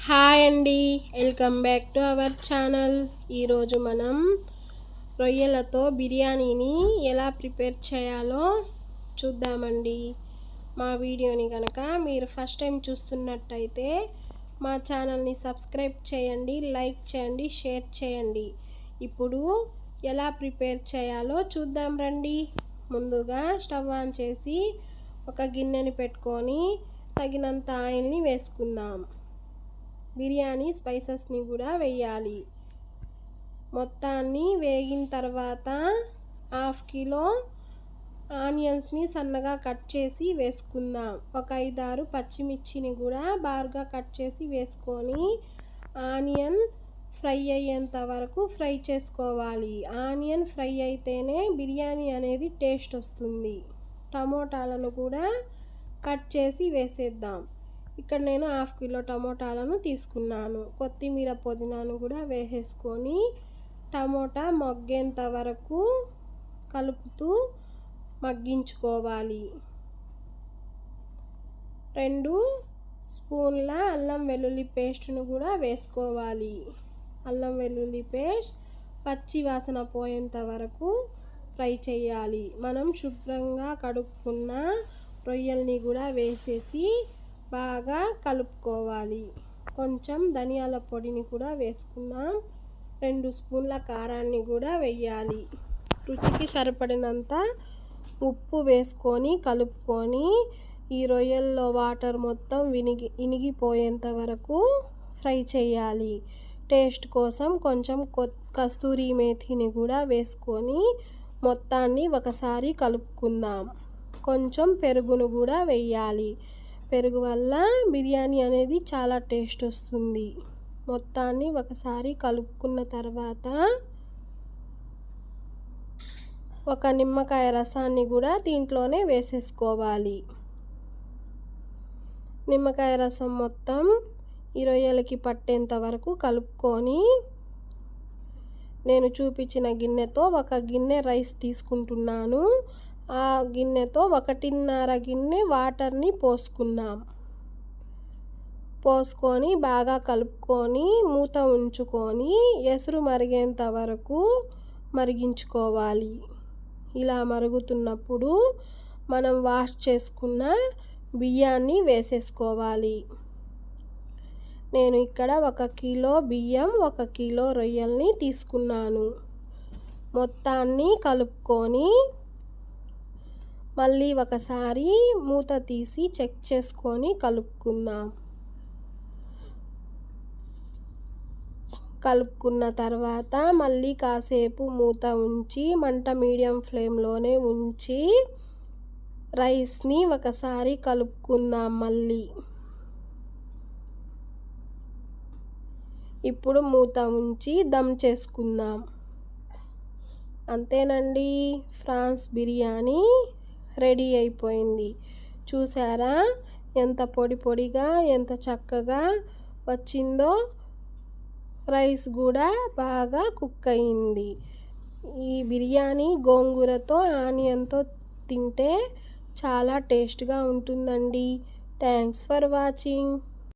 Hi అండి, welcome back to our channel. ఈరోజు మనం రొయ్యలతో బిర్యానీని ఎలా ప్రిపేర్ చేయాలో చూద్దామండి. మా వీడియోని కనుక మీరు ఫస్ట్ టైం చూస్తున్నట్టయితే మా ఛానల్ని సబ్స్క్రైబ్ చేయండి, లైక్ చేయండి, షేర్ చేయండి. ఇప్పుడు ఎలా ప్రిపేర్ చేయాలో చూద్దాం రండి. ముందుగా స్టవ్ ఆన్ చేసి ఒక గిన్నెని పెట్టుకొని తగినంత ఆయిల్ని వేసుకుందాం. బిర్యానీ స్పైసెస్ని కూడా వేయాలి. మొత్తాన్ని వేగిన తర్వాత 1/2 కిలో ఆనియన్స్ని సన్నగా కట్ చేసి వేసుకుందాం. ఒక 5-6 పచ్చిమిర్చిని కూడా బారుగా కట్ చేసి వేసుకొని ఆనియన్ ఫ్రై అయ్యేంత వరకు ఫ్రై చేసుకోవాలి. ఆనియన్ ఫ్రై అయితేనే బిర్యానీ అనేది టేస్ట్ వస్తుంది. టమోటాలను కూడా కట్ చేసి వేసేద్దాం. ఇక్కడ నేను 1/2 కిలో టమోటాలను తీసుకున్నాను. కొత్తిమీర పుదీనాను కూడా వేసేసుకొని టమోటా మగ్గేంత వరకు కలుపుతూ మగ్గించుకోవాలి. 2 స్పూన్ల అల్లం వెల్లుల్లి పేస్ట్ను కూడా వేసుకోవాలి. అల్లం వెల్లుల్లి పేస్ట్ పచ్చి వాసన పోయేంత వరకు ఫ్రై చేయాలి. మనం శుభ్రంగా కడుక్కున్న రొయ్యల్ని కూడా వేసేసి బాగా కలుపుకోవాలి. కొంచెం ధనియాల పొడిని కూడా వేసుకుందాం. 2 స్పూన్ల కారాన్ని కూడా వేయాలి. రుచికి సరిపడినంత ఉప్పు వేసుకొని కలుపుకొని ఈ రొయ్యల్లో వాటర్ మొత్తం ఇనిగిపోయేంత వరకు ఫ్రై చేయాలి. టేస్ట్ కోసం కొంచెం కస్తూరి మేథిని కూడా వేసుకొని మొత్తాన్ని ఒకసారి కలుపుకుందాం. కొంచెం పెరుగును కూడా వేయాలి. పెరుగు వల్ల బిర్యానీ అనేది చాలా టేస్ట్ వస్తుంది. మొత్తాన్ని ఒకసారి కలుపుకున్న తర్వాత ఒక నిమ్మకాయ రసాన్ని కూడా దీంట్లోనే వేసేసుకోవాలి. నిమ్మకాయ రసం మొత్తం ఈ రొయ్యలకి పట్టేంత వరకు కలుపుకొని నేను చూపించిన గిన్నెతో ఒక గిన్నె రైస్ తీసుకుంటున్నాను. ఆ గిన్నెతో 1.5 గిన్నె వాటర్ని పోసుకొని బాగా కలుపుకొని మూత ఉంచుకొని ఎసురు మరిగేంత వరకు మరిగించుకోవాలి. ఇలా మరుగుతున్నప్పుడు మనం వాష్ చేసుకున్న బియ్యాన్ని వేసేసుకోవాలి. నేను ఇక్కడ 1 కిలో బియ్యం 1 కిలో రొయ్యల్ని తీసుకున్నాను. మొత్తాన్ని కలుపుకొని మళ్ళీ ఒకసారి మూత తీసి చెక్ చేసుకొని కలుపుకుందాం. కలుపుకున్న తర్వాత మళ్ళీ కాసేపు మూత ఉంచి మంట మీడియం ఫ్లేమ్లోనే ఉంచి రైస్ని ఒకసారి కలుపుకుందాం. మళ్ళీ ఇప్పుడు మూత ఉంచి దమ్ చేసుకుందాం. అంతేనండి, ఫ్రాన్స్ బిర్యానీ రెడీ అయిపోయింది. చూసారా ఎంత పొడిగా ఎంత చక్కగా వచ్చిందో. రైస్ కూడా బాగా కుక్ అయింది. ఈ బిర్యానీ గోంగూరతో ఆనియన్తో తింటే చాలా టేస్ట్గా ఉంటుందండి. Thanks for watching.